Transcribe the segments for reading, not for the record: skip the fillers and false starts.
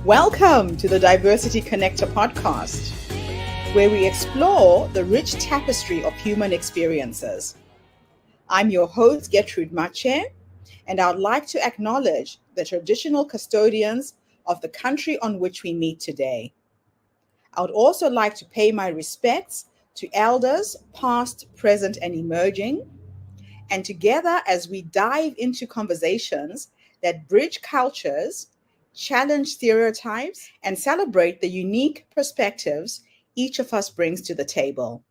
Welcome to the Diversity Connector podcast, where we explore the rich tapestry of human experiences. I'm your host, Gertrude Mache, and I would like to acknowledge the traditional custodians of the country on which we meet today. I would also like to pay my respects to elders, past, present, and emerging, and together as we dive into conversations that bridge cultures, challenge stereotypes, and celebrate the unique perspectives each of us brings to the table.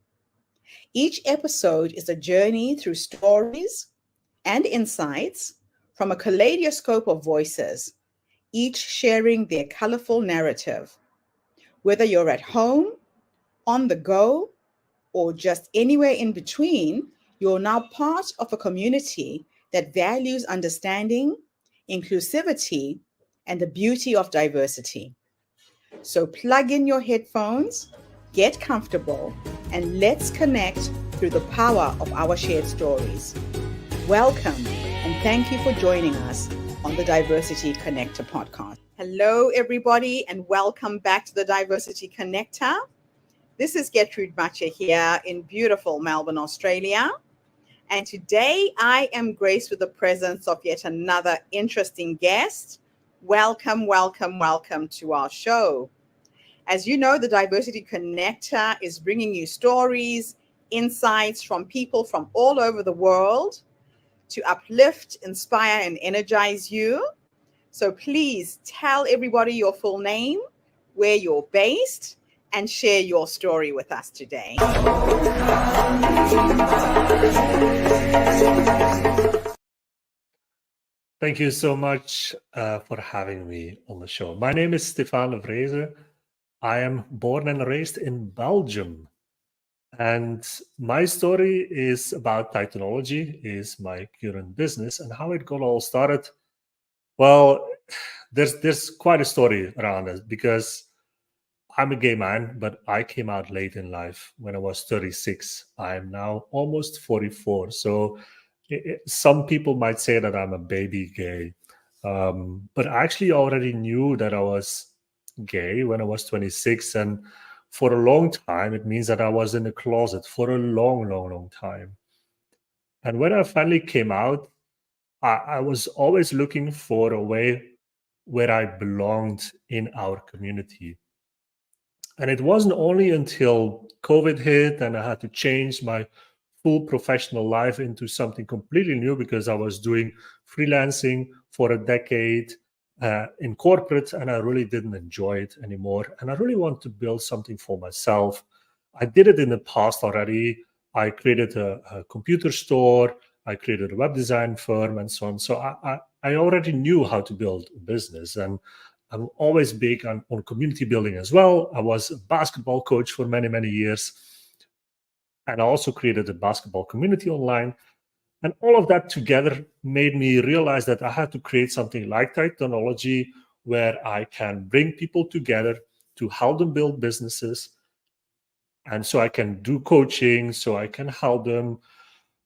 Each episode is a journey through stories and insights from a kaleidoscope of voices, each sharing their colorful narrative. Whether you're at home, on the go, or just anywhere in between, you're now part of a community that values understanding, inclusivity, and the beauty of diversity. So plug in your headphones, get comfortable, and let's connect through the power of our shared stories. Welcome, and thank you for joining us on the Diversity Connector podcast. Hello, everybody, and welcome back to the Diversity Connector. This is Gertrude Mache here in beautiful Melbourne, Australia. And today I am graced with the presence of yet another interesting guest. Welcome, welcome, welcome to our show. As you know, the Diversity Connector is bringing you stories, insights from people from all over the world to uplift, inspire, and energize you. So please tell everybody your full name, where you're based, and share your story with us today. Thank you so much for having me on the show. My name is Stefaan De Vreese. I am born and raised in Belgium. And my story is about Titanology, is my current business, and how it got all started. Well, there's quite a story around it because I'm a gay man, but I came out late in life when I was 36. I'm now almost 44. So some people might say that I'm a baby gay. But I actually already knew that I was gay when I was 26. And for a long time, it means that I was in the closet for a long, long, long time. And when I finally came out, I was always looking for a way where I belonged in our community. And it wasn't only until COVID hit and I had to change my full professional life into something completely new because I was doing freelancing for a decade in corporate and I really didn't enjoy it anymore. And I really want to build something for myself. I did it in the past already. I created a computer store. I created a web design firm and so on. So I already knew how to build a business. And I'm always big on community building as well. I was a basketball coach for many, many years. And I also created a basketball community online. And all of that together made me realize that I had to create something like Titanology where I can bring people together to help them build businesses. And so I can do coaching, so I can help them.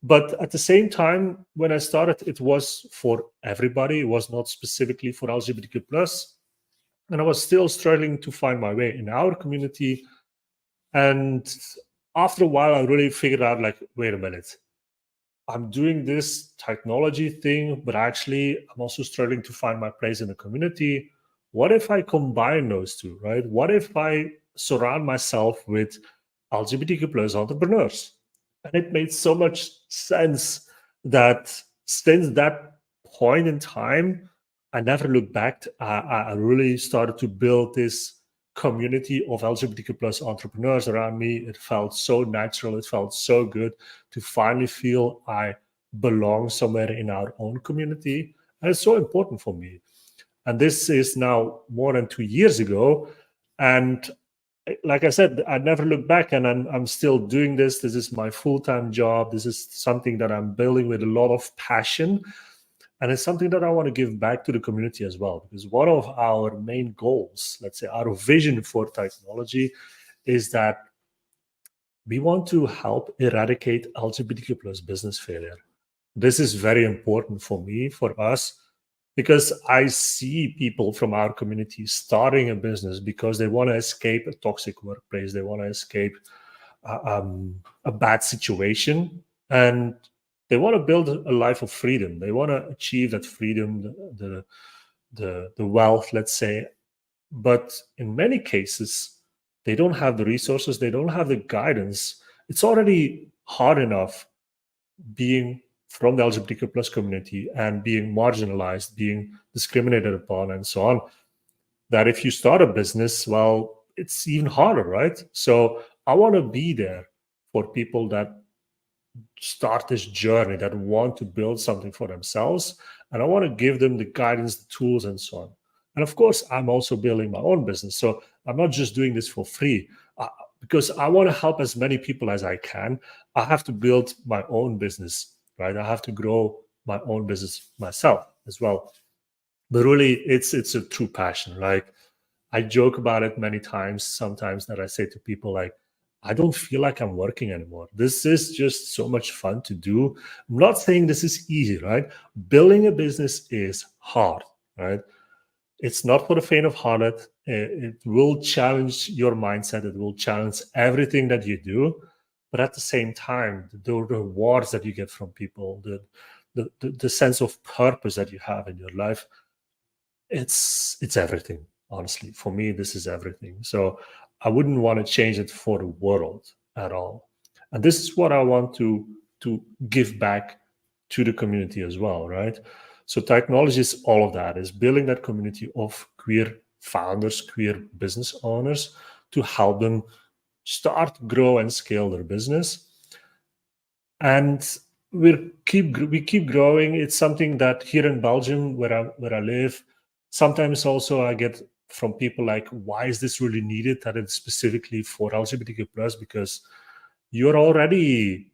But at the same time, when I started, it was for everybody. It was not specifically for LGBTQ+. And I was still struggling to find my way in our community. And after a while, I really figured out, like, wait a minute. I'm doing this technology thing, but actually, I'm also struggling to find my place in the community. What if I combine those two, right? What if I surround myself with LGBTQ+ entrepreneurs? And it made so much sense that since that point in time, I never looked back. I really started to build this community of LGBTQ+ entrepreneurs around me. It felt so natural. It felt so good to finally feel I belong somewhere in our own community. And it's so important for me. And this is now more than 2 years ago. And like I said, I never looked back, and I'm still doing this. This is my full-time job. This is something that I'm building with a lot of passion. And it's something that I want to give back to the community as well, because one of our main goals, let's say our vision for Titanology, is that we want to help eradicate LGBTQ+ business failure. This is very important for me, for us, because I see people from our community starting a business because they want to escape a toxic workplace. They want to escape a bad situation, and they want to build a life of freedom. They want to achieve that freedom, the wealth, let's say. But in many cases, they don't have the resources. They don't have the guidance. It's already hard enough being from the LGBTQ plus community and being marginalized, being discriminated upon, and so on, that if you start a business, well, it's even harder, right? So I want to be there for people that start this journey, that want to build something for themselves. And I want to give them the guidance, the tools, and so on. And of course, I'm also building my own business. So I'm not just doing this for free because I want to help as many people as I can. I have to build my own business, right? I have to grow my own business myself as well. But really, it's a true passion. Like, I joke about it many times, sometimes, that I say to people, like, I don't feel like I'm working anymore. This is just so much fun to do. I'm not saying this is easy, right? Building a business is hard, right? It's not for the faint of heart. It will challenge your mindset. It will challenge everything that you do. But at the same time, the rewards that you get from people, the sense of purpose that you have in your life, it's everything. Honestly, for me, this is everything. So I wouldn't want to change it for the world at all. And this is what I want to give back to the community as well, right? So technology is all of that, is building that community of queer founders, queer business owners, to help them start, grow, and scale their business. And we keep growing. It's something that here in Belgium, where I live, sometimes also I get from people like, why is this really needed, that it's specifically for LGBTQ plus? Because you're already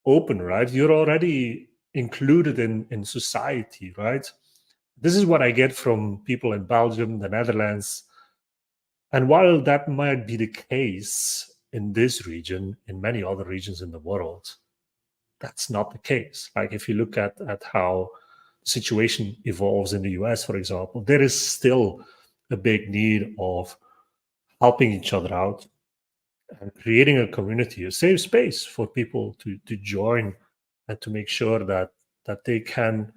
open, right? You're already included in society, right? This is what I get from people in Belgium, the Netherlands. And while that might be the case in this region, in many other regions in the world, that's not the case. Like, if you look at how the situation evolves in the US, for example, there is still a big need of helping each other out and creating a community, a safe space for people to join, and to make sure that they can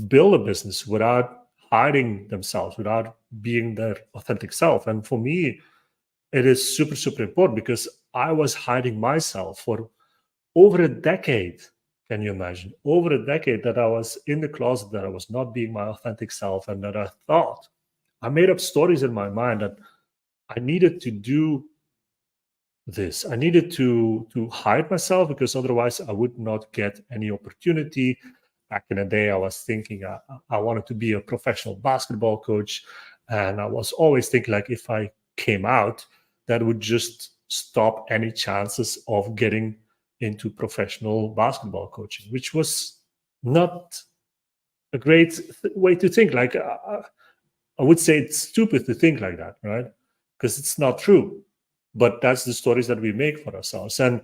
build a business without hiding themselves, without being their authentic self. And for me, it is super, super important, because I was hiding myself for over a decade. Can you imagine? Over a decade that I was in the closet, that I was not being my authentic self, and that I made up stories in my mind that I needed to do this. I needed to hide myself, because otherwise I would not get any opportunity. Back in the day, I was thinking I wanted to be a professional basketball coach, and I was always thinking, like, if I came out, that would just stop any chances of getting into professional basketball coaching, which was not a great way to think. Like, I would say it's stupid to think like that, right? Because it's not true. But that's the stories that we make for ourselves. And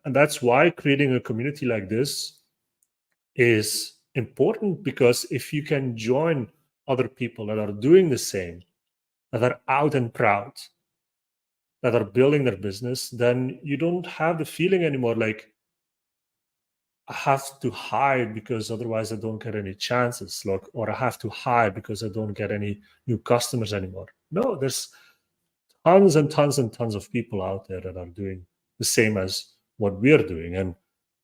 that's why creating a community like this is important, because if you can join other people that are doing the same, that are out and proud, that are building their business, then you don't have the feeling anymore like, I have to hide because otherwise I don't get any chances, like, or I have to hide because I don't get any new customers anymore. No, there's tons and tons and tons of people out there that are doing the same as what we're doing, and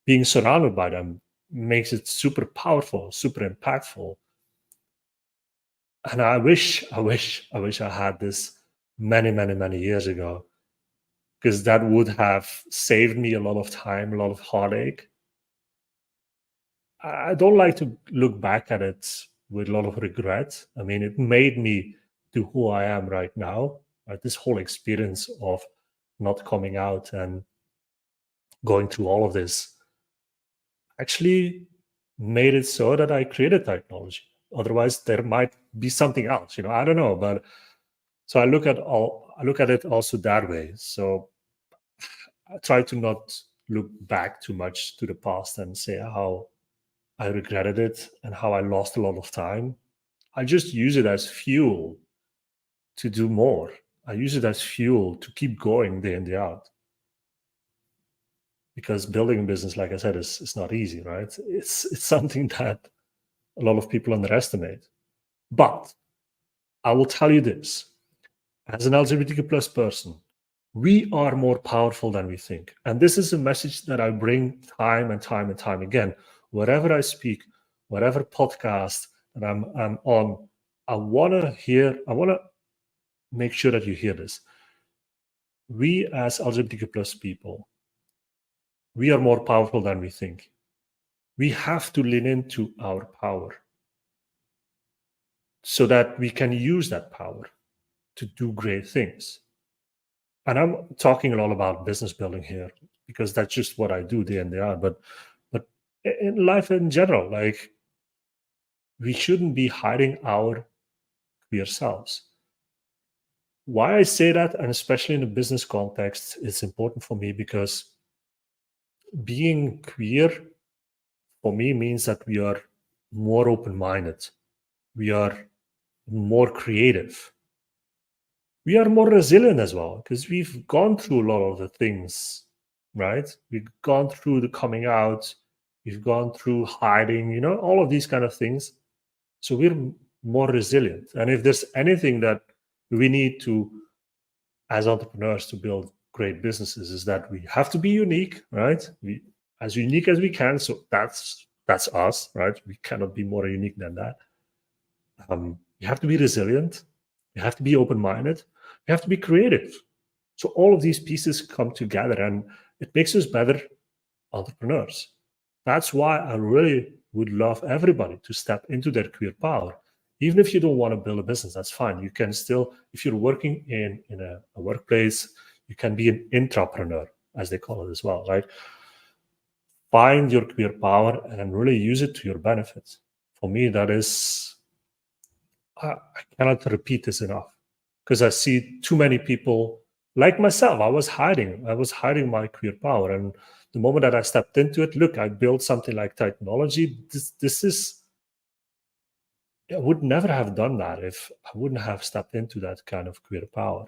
being surrounded by them makes it super powerful, super impactful. And I wish I had this many years ago, because that would have saved me a lot of time, a lot of heartache. I don't like to look back at it with a lot of regret. I mean, it made me to who I am right now. Right? This whole experience of not coming out and going through all of this actually made it so that I created technology. Otherwise, there might be something else. I don't know. But so I look at it also that way. So I try to not look back too much to the past and say how I regretted it, and how I lost a lot of time, I just use it as fuel to do more. I use it as fuel to keep going day in, day out. Because building a business, like I said, is not easy, right? It's something that a lot of people underestimate. But I will tell you this, as an LGBTQ plus person, we are more powerful than we think. And this is a message that I bring time and time and time again. Wherever I speak, whatever podcast that I'm on, I want to make sure that you hear this. We as LGBTQ plus people, we are more powerful than we think. We have to lean into our power so that we can use that power to do great things. And I'm talking a lot about business building here because that's just what I do day in, day out. But in life in general, like, we shouldn't be hiding our queer selves. Why I say that, and especially in a business context, it's important for me because being queer for me means that we are more open-minded. We are more creative. We are more resilient as well because we've gone through a lot of the things, right? We've gone through the coming out, we've gone through hiding, all of these kind of things. So we're more resilient. And if there's anything that we need to, as entrepreneurs, to build great businesses, is that we have to be unique, right? We as unique as we can. So that's us, right? We cannot be more unique than that. You have to be resilient. You have to be open-minded. You have to be creative. So all of these pieces come together, and it makes us better entrepreneurs. That's why I really would love everybody to step into their queer power. Even if you don't want to build a business, that's fine. You can still, if you're working in a workplace, you can be an intrapreneur, as they call it as well, right? Find your queer power and really use it to your benefit. For me, that is, I cannot repeat this enough because I see too many people like myself. I was hiding my queer power. And the moment that I stepped into it, look, I built something like Titanology. I would never have done that if I wouldn't have stepped into that kind of queer power.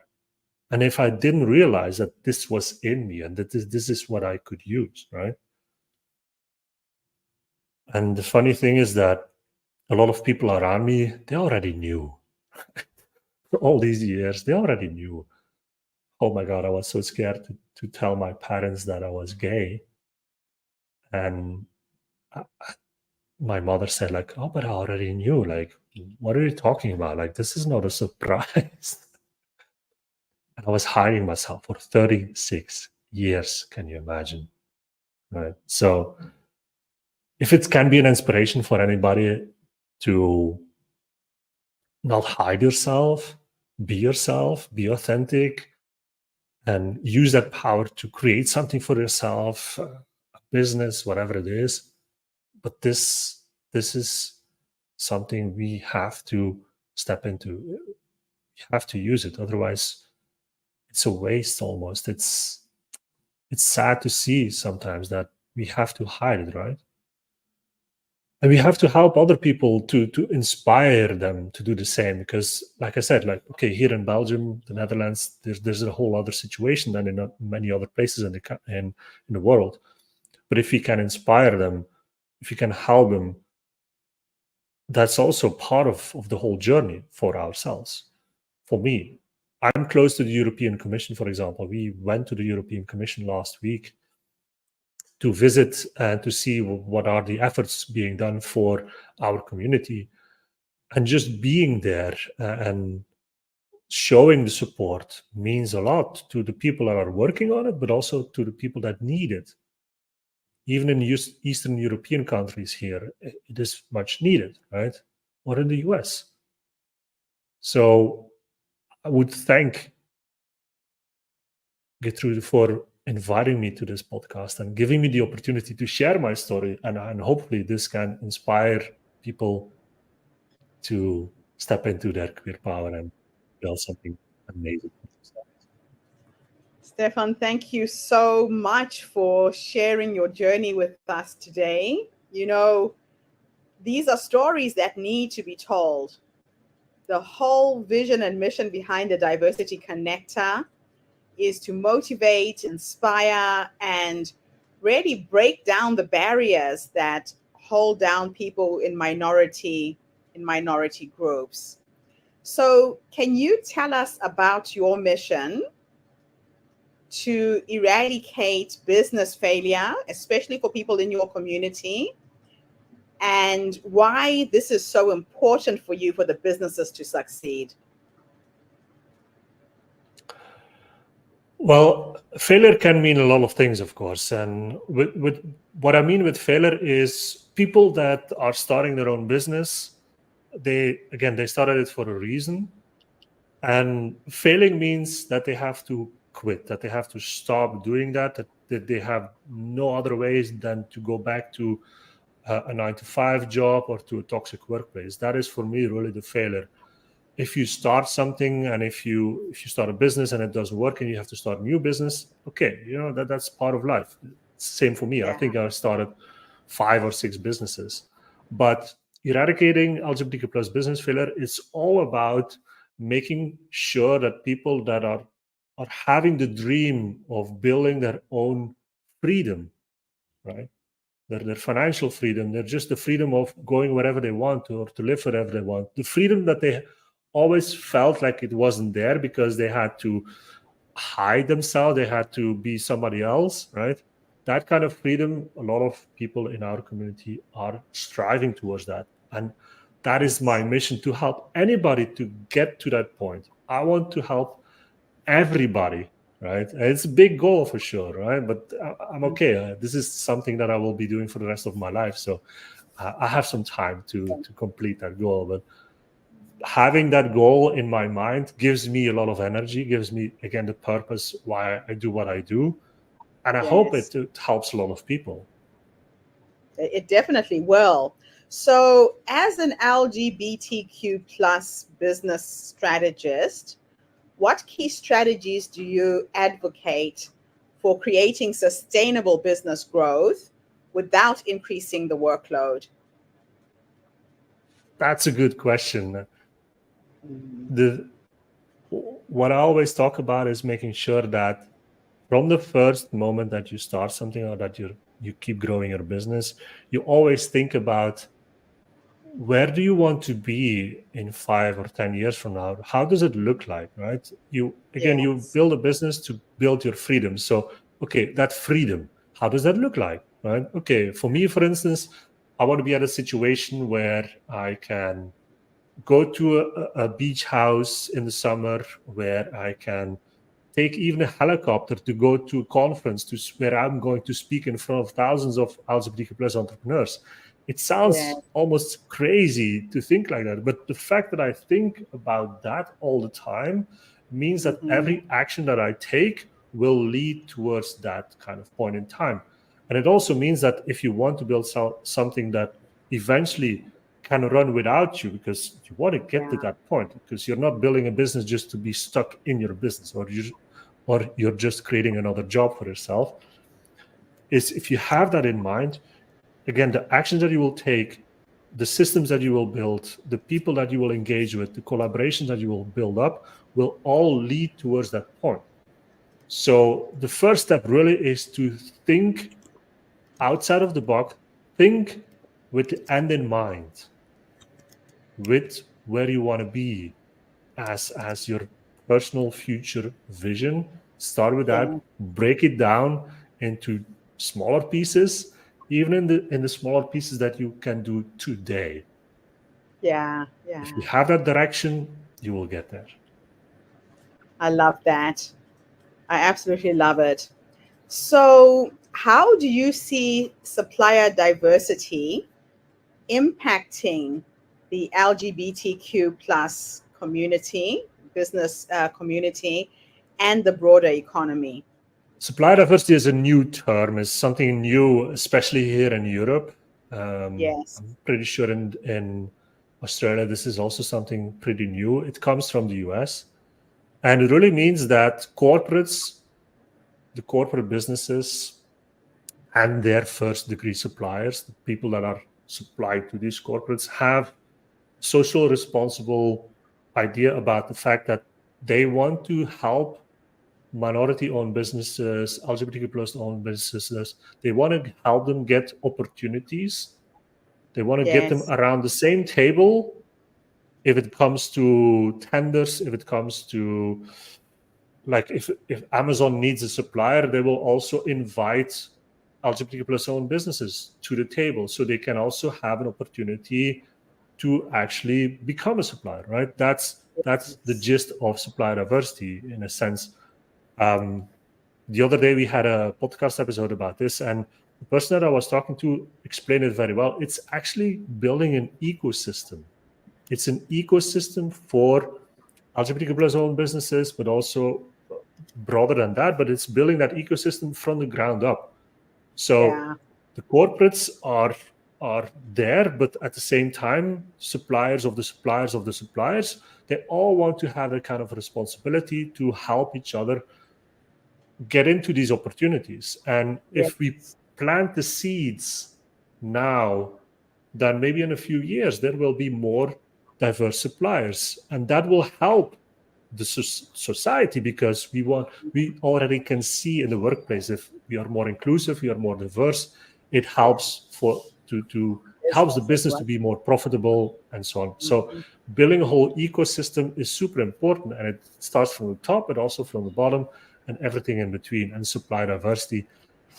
And if I didn't realize that this was in me and that this is what I could use, right? And the funny thing is that a lot of people around me, they already knew. For all these years, they already knew. Oh my God, I was so scared to tell my parents that I was gay. And my mother said, like, oh, but I already knew. Like, what are you talking about? Like, this is not a surprise. And I was hiding myself for 36 years. Can you imagine? Right. So if it can be an inspiration for anybody to not hide yourself, be authentic, and use that power to create something for yourself, a business, whatever it is. But this is something we have to step into. We have to use it. Otherwise, it's a waste almost. It's sad to see sometimes that we have to hide it, right? And we have to help other people to inspire them to do the same. Because, like I said, like, okay, here in Belgium, the Netherlands, there's a whole other situation than in many other places in the world. But if we can inspire them, if we can help them, that's also part of the whole journey for ourselves. For me, I'm close to the European Commission, for example. We went to the European Commission last week to visit and to see what are the efforts being done for our community. And just being there and showing the support means a lot to the people that are working on it, but also to the people that need it. Even in Eastern European countries here, it is much needed, right? Or in the US. So I would thank Gertrude for inviting me to this podcast and giving me the opportunity to share my story. And hopefully this can inspire people to step into their queer power and build something amazing. Stefan, thank you so much for sharing your journey with us today. You know, These are stories that need to be told. The whole vision and mission behind the Diversity Connector is to motivate, inspire, and really break down the barriers that hold down people in minority groups. So, can you tell us about your mission to eradicate business failure, especially for people in your community, and why this is so important for you for the businesses to succeed? Well, failure can mean a lot of things, of course. And with what I mean with failure is people that are starting their own business, they started it for a reason. And failing means that they have to quit, that they have to stop doing that they have no other ways than to go back to a 9 to 5 job or to a toxic workplace. That is for me really the failure. If you start something and if you start a business and it doesn't work and you have to start a new business, okay, that's part of life. Same for me. I Yeah. think I started 5 or 6 businesses. But eradicating LGBTQ plus business failure is all about making sure that people that are having the dream of building their own freedom, right? Their financial freedom, they're just the freedom of going wherever they want to, or to live wherever they want. The freedom that they always felt like it wasn't there because they had to hide themselves, they had to be somebody else, right? That kind of freedom, a lot of people in our community are striving towards that. And that is my mission, to help anybody to get to that point. I want to help everybody, right? It's a big goal for sure, right? But I'm okay. This is something that I will be doing for the rest of my life. So I have some time to complete that goal. But having that goal in my mind gives me a lot of energy, gives me, again, the purpose why I do what I do. And I hope Yes. it helps a lot of people. It definitely will. So, as an LGBTQ plus business strategist, what key strategies do you advocate for creating sustainable business growth without increasing the workload? That's a good question. Mm. What I always talk about is making sure that from the first moment that you start something or that you keep growing your business, you always think about, where do you want to be in 5 or 10 years from now? How does it look like, right? You Yes. build a business to build your freedom. So, okay, that freedom, how does that look like, right? Okay, for me, for instance, I want to be at a situation where I can go to a beach house in the summer, where I can take even a helicopter to go to a conference where I'm going to speak in front of thousands of LGBTQ plus entrepreneurs. It Yeah. sounds almost crazy to think like that, but the fact that I think about that all the time means that Hmm. every action that I take will lead towards that kind of point in time. And it also means that if you want to build something that eventually can run without you, because you want to get to Yeah. that point, because you're not building a business just to be stuck in your business, or you're just creating another job for yourself, is if you have that in mind, again, the actions that you will take, the systems that you will build, the people that you will engage with, the collaborations that you will build up, will all lead towards that point. So the first step really is to think outside of the box, think with the end in mind, with where you want to be as your personal future vision. Start with Yeah. that, break it down into smaller pieces, even in the smaller pieces that you can do today. Yeah. If Yeah. you have that direction, you will get there. I love that. I absolutely love it. So, how do you see supplier diversity impacting the LGBTQ plus community, business community, and the broader economy? Supplier diversity is a new term, is something new, especially here in Europe. Yes. I'm pretty sure in Australia, this is also something pretty new. It comes from the US. And it really means that the corporate businesses, and their first degree suppliers, the people that are supply to these corporates have social responsible idea about the fact that they want to help minority-owned businesses, LGBTQ plus owned businesses. They want to help them get opportunities. They want to get them Yes. around the same table if it comes to tenders, if it comes to, like, if Amazon needs a supplier, they will also invite LGBTQ plus owned businesses to the table, so they can also have an opportunity to actually become a supplier, right? That's the gist of supplier diversity in a sense. The other day we had a podcast episode about this, and the person that I was talking to explained it very well. It's actually building an ecosystem. It's an ecosystem for LGBTQ plus owned businesses, but also broader than that. But it's building that ecosystem from the ground up. So the corporates are there, but at the same time, suppliers of the suppliers of the suppliers, they all want to have that kind of responsibility to help each other get into these opportunities. And if we plant the seeds now, then maybe in a few years there will be more diverse suppliers, and that will help the society, because we already can see in the workplace, if we are more inclusive, we are more diverse, it helps helps the business to be more profitable and so on. So building a whole ecosystem is super important, and it starts from the top but also from the bottom and everything in between. And supply diversity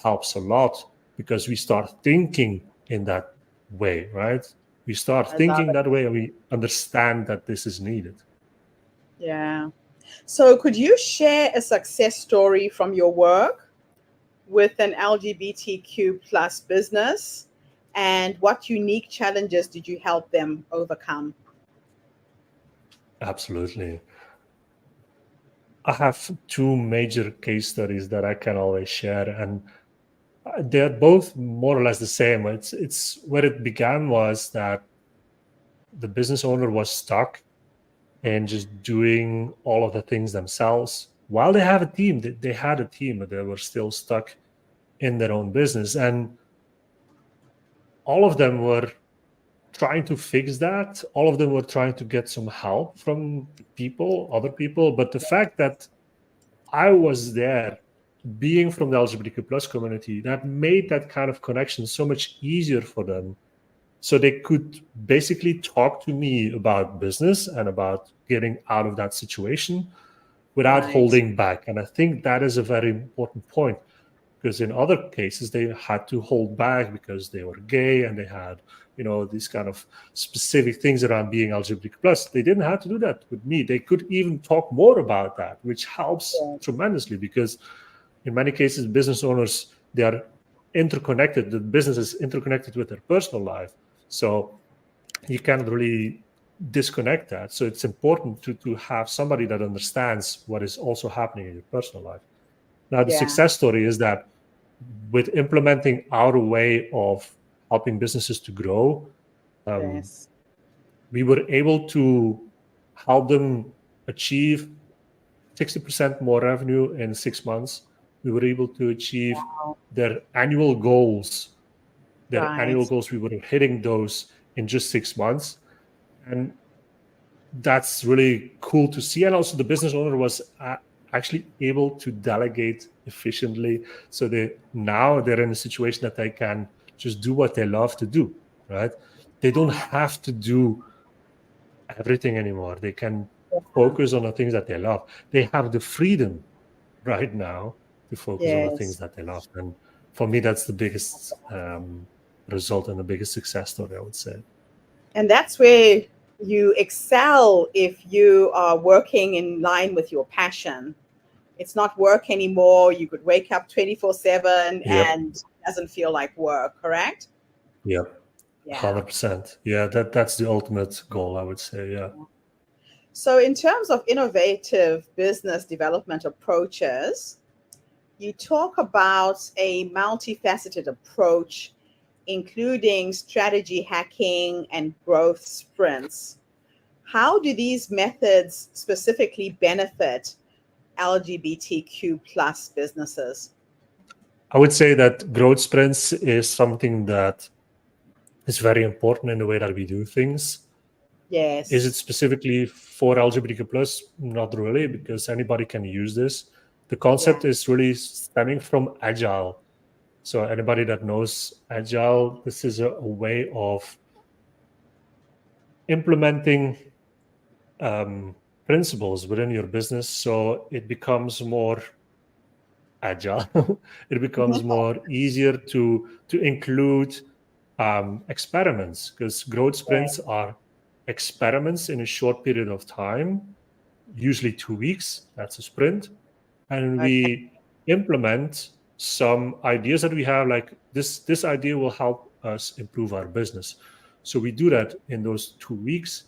helps a lot, because we start thinking in that way, right? We start thinking that way, and we understand that this is needed. Yeah. So could you share a success story from your work with an LGBTQ plus business, and what unique challenges did you help them overcome? Absolutely. I have two major case studies that I can always share, and they're both more or less the same. It's where it began was that the business owner was stuck and just doing all of the things themselves. While they have a team, they had a team, but they were still stuck in their own business. And all of them were trying to fix that. All of them were trying to get some help from other people. But the fact that I was there, being from the LGBTQ plus community, that made that kind of connection so much easier for them. So they could basically talk to me about business and about getting out of that situation without holding back. And I think that is a very important point, because in other cases they had to hold back because they were gay and they had, these kind of specific things around being LGBTQ plus. They didn't have to do that with me. They could even talk more about that, which helps tremendously, because in many cases business owners, they are interconnected. The business is interconnected with their personal life, so you can't really disconnect that. So it's important to have somebody that understands what is also happening in your personal life. Now, the success story is that with implementing our way of helping businesses to grow, we were able to help them achieve 60% more revenue in 6 months. We were able to achieve their annual goals. Annual goals, we were hitting those in just 6 months. And that's really cool to see. And also the business owner was actually able to delegate efficiently. So they're in a situation that they can just do what they love to do, right? They don't have to do everything anymore. They can focus on the things that they love. They have the freedom right now to focus on the things that they love. And for me, that's the biggest result and the biggest success story, I would say. And that's where you excel, if you are working in line with your passion. It's not work anymore. You could wake up 24/7 and it doesn't feel like work, correct? Yep. 100%. Yeah, that's the ultimate goal, I would say. Yeah. So in terms of innovative business development approaches, you talk about a multifaceted approach, including strategy hacking and growth sprints. How do these methods specifically benefit LGBTQ plus businesses? I would say that growth sprints is something that is very important in the way that we do things. Is it Yes. specifically for LGBTQ plus? Not really, because anybody can use this. The Yeah. concept is really stemming from Agile. So anybody that knows Agile, this is a way of implementing principles within your business so it becomes more agile. It becomes more easier to include experiments, because growth Yeah. sprints are experiments in a short period of time, usually 2 weeks. That's a sprint. And Okay. we implement some ideas that we have, like this idea will help us improve our business. So we do that in those 2 weeks,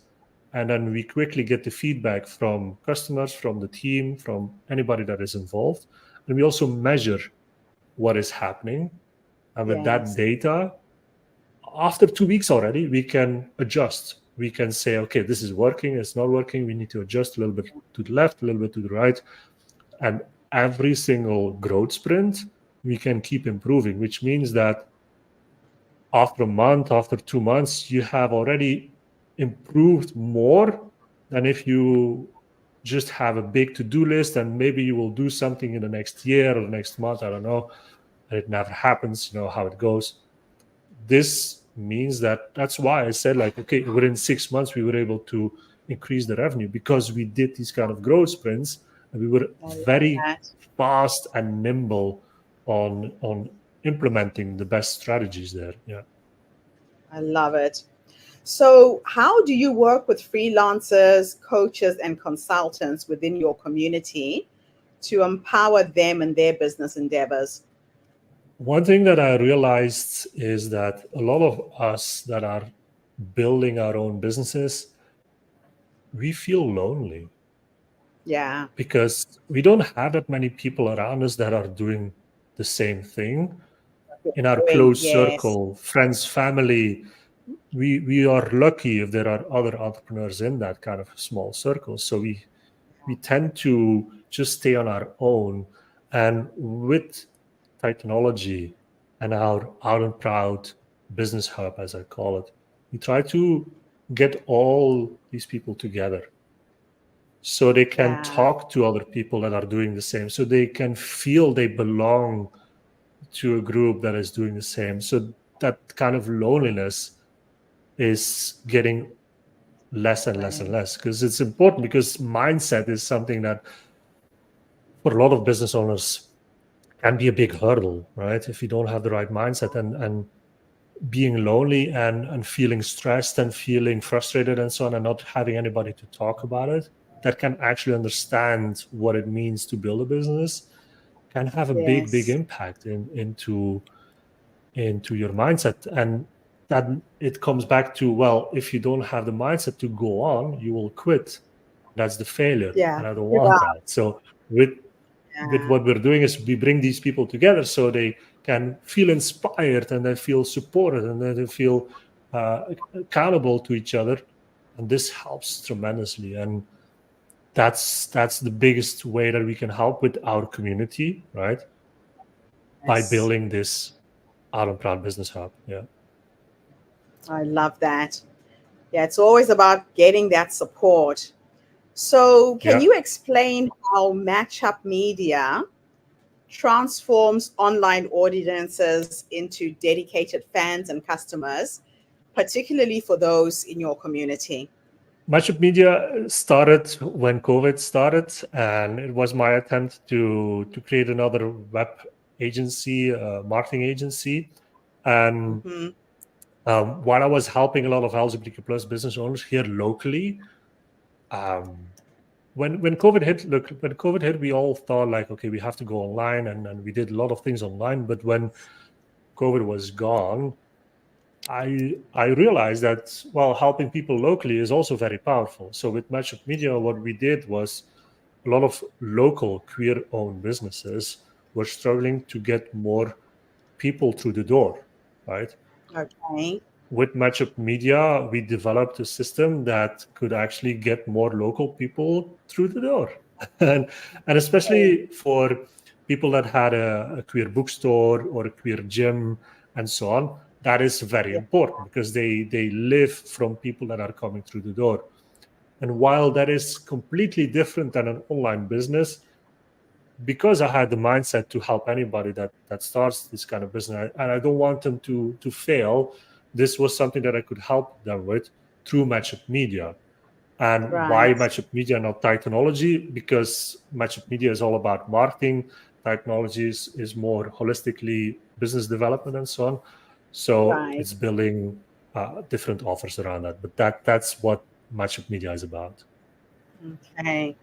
and then we quickly get the feedback from customers, from the team, from anybody that is involved, and we also measure what is happening. And with that Yes. data, after 2 weeks already, we can adjust. We can say, okay, this is working, it's not working, we need to adjust a little bit to the left, a little bit to the right. And every single growth sprint, we can keep improving, which means that after a month, after 2 months, you have already improved more than if you just have a big to-do list and maybe you will do something in the next year or the next month, I don't know, and it never happens, you know how it goes. This means that that's why I said, like, okay, within 6 months we were able to increase the revenue, because we did these kind of growth sprints and we were I love very that. fast and nimble on implementing the best strategies there. Yeah. I love it. So, how do you work with freelancers, coaches, and consultants within your community to empower them in their business endeavors? One thing that I realized is that a lot of us that are building our own businesses, we feel lonely Yeah. because we don't have that many people around us that are doing the same thing. In our Doing, close yes. circle, friends, family, we are lucky if there are other entrepreneurs in that kind of small circle. So we tend to just stay on our own. And with Titanology and our Out and Proud business hub, as I call it, we try to get all these people together so they can Yeah. talk to other people that are doing the same, so they can feel they belong to a group that is doing the same. So that kind of loneliness is getting less and less and Right. less, because it's important, because mindset is something that for a lot of business owners can be a big hurdle, right? If you don't have the right mindset, and being lonely and feeling stressed and feeling frustrated and so on, and not having anybody to talk about it that can actually understand what it means to build a business, can have a big Yes. impact into your mindset. And that it comes back to, well, if you don't have the mindset to go on, you will quit. That's the failure, Yeah. and I don't Give want up. that. So with Yeah. what we're doing is we bring these people together so they can feel inspired and they feel supported and they feel accountable to each other, and this helps tremendously. And that's the biggest way that we can help with our community, right? By Yes. building this Out and Proud Business Hub. Yeah. I love that. Yeah, it's always about getting that support. So, can Yeah. you explain how Matchup Media transforms online audiences into dedicated fans and customers, particularly for those in your community? Matchup Media started when COVID started, and it was my attempt to create another web agency, marketing agency. And Hmm. while I was helping a lot of LGBTQ plus business owners here locally, um, when COVID hit, look, when COVID hit, we all thought like, okay, we have to go online, and we did a lot of things online. But when COVID was gone, I realized that, well, helping people locally is also very powerful. So with Matchup Media, what we did was a lot of local queer-owned businesses were struggling to get more people through the door, right? Okay. With Matchup Media, we developed a system that could actually get more local people through the door. and, and especially for people that had a queer bookstore or a queer gym and so on, that is very important because they live from people that are coming through the door. And while that is completely different than an online business, because I had the mindset to help anybody that starts this kind of business, and I don't want them to fail, this was something that I could help them with through Matchup Media. And why Matchup Media, not Titanology? Because Matchup Media is all about marketing. Titanology is more holistically business development and so on. So it's building different offers around that. But that's what Matchup Media is about. Okay.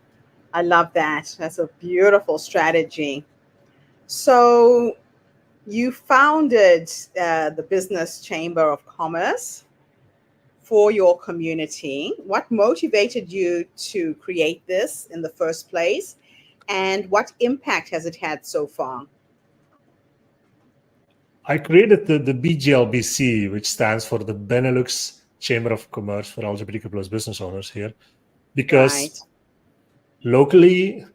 I love that. That's a beautiful strategy. So you founded the Business Chamber of Commerce for your community. What motivated you to create this in the first place? And what impact has it had so far? I created the BGLBC, which stands for the Benelux Chamber of Commerce for LGBTQ plus business owners here, because locally,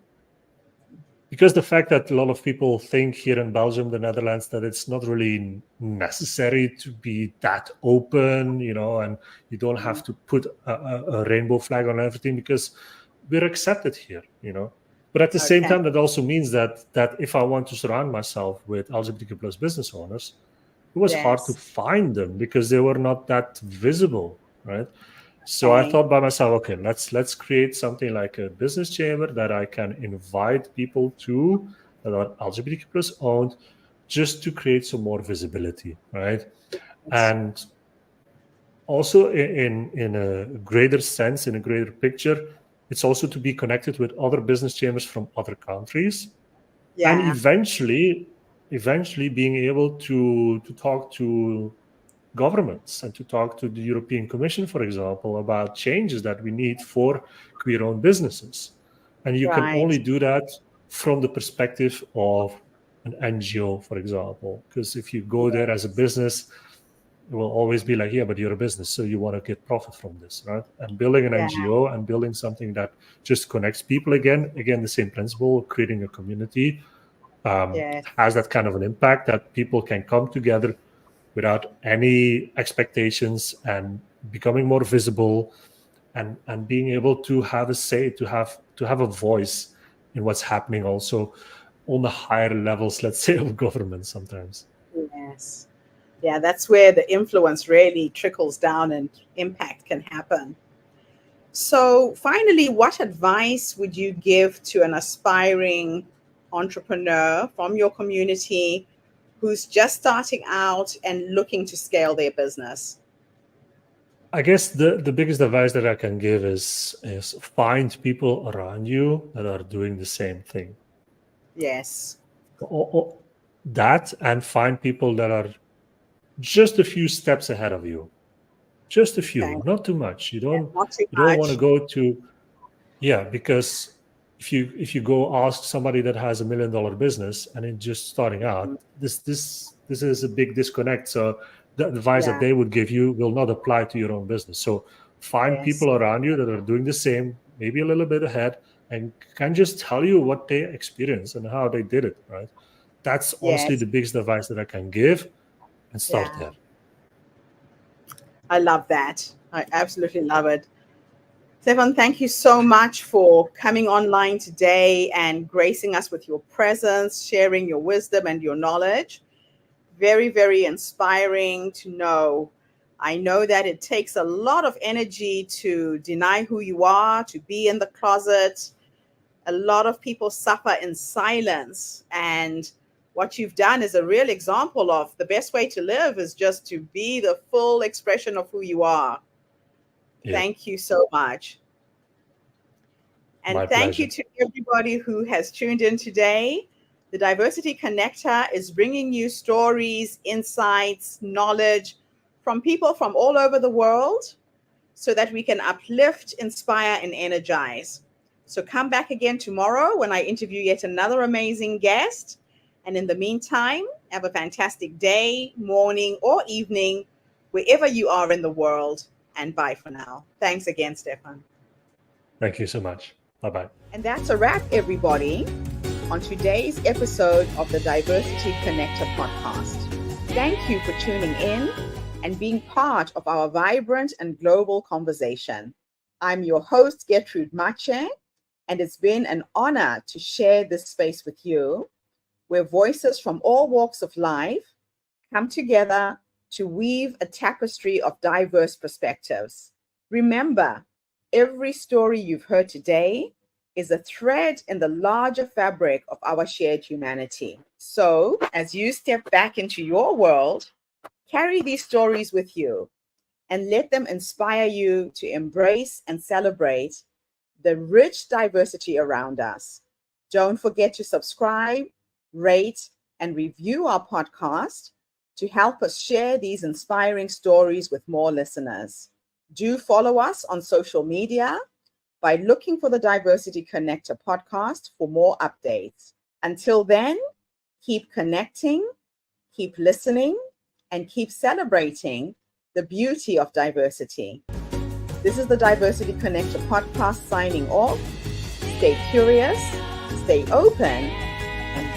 because the fact that a lot of people think here in Belgium, the Netherlands, that it's not really necessary to be that open, and you don't have to put a rainbow flag on everything because we're accepted here, But at the same time, that also means that if I want to surround myself with LGBTQ plus business owners, it was hard to find them because they were not that visible, right? So I thought by myself, okay, let's create something like a business chamber that I can invite people to that are LGBTQ plus owned, just to create some more visibility, right? And also in a greater sense, in a greater picture, it's also to be connected with other business chambers from other countries, and eventually being able to talk to governments and to talk to the European Commission, for example, about changes that we need for queer-owned businesses. And you can only do that from the perspective of an NGO, for example, because if you go there as a business, it will always be like, yeah, but you're a business, so you want to get profit from this, right? And building an NGO and building something that just connects people again, the same principle, creating a community, has that kind of an impact that people can come together without any expectations and becoming more visible and being able to have a say, to have a voice in what's happening also on the higher levels, let's say, of government sometimes. Yes. Yeah, that's where the influence really trickles down and impact can happen. So finally, what advice would you give to an aspiring entrepreneur from your community who's just starting out and looking to scale their business? I guess the biggest advice that I can give is find people around you that are doing the same thing. Yes. That, and find people that are just a few steps ahead of you. Just a few, not too much. You don't want to go to, because if you go ask somebody that has $1 million business and it's just starting out, this is a big disconnect. So the advice that they would give you will not apply to your own business. So find people around you that are doing the same, maybe a little bit ahead, and can just tell you what they experienced and how they did it, right? That's honestly the biggest advice that I can give, and start there. I love that. I absolutely love it. Stefaan, thank you so much for coming online today and gracing us with your presence, sharing your wisdom and your knowledge. Very, very inspiring to know. I know that it takes a lot of energy to deny who you are, to be in the closet. A lot of people suffer in silence. And what you've done is a real example of the best way to live is just to be the full expression of who you are. Yeah. Thank you so much. And thank you to everybody who has tuned in today. The Diversity Connector is bringing you stories, insights, knowledge from people from all over the world so that we can uplift, inspire, and energize. So come back again tomorrow when I interview yet another amazing guest. And in the meantime, have a fantastic day, morning, or evening, wherever you are in the world. And bye for now. Thanks again, Stefaan. Thank you so much. Bye-bye. And that's a wrap, everybody, on today's episode of the Diversity Connector podcast. Thank you for tuning in and being part of our vibrant and global conversation. I'm your host, Gertrude Mache, and it's been an honor to share this space with you, where voices from all walks of life come together to weave a tapestry of diverse perspectives. Remember, every story you've heard today is a thread in the larger fabric of our shared humanity. So, as you step back into your world, carry these stories with you and let them inspire you to embrace and celebrate the rich diversity around us. Don't forget to subscribe, rate, and review our podcast to help us share these inspiring stories with more listeners. Do follow us on social media by looking for the Diversity Connector podcast for more updates. Until then, keep connecting, keep listening, and keep celebrating the beauty of diversity. This is the Diversity Connector podcast signing off. Stay curious, stay open, and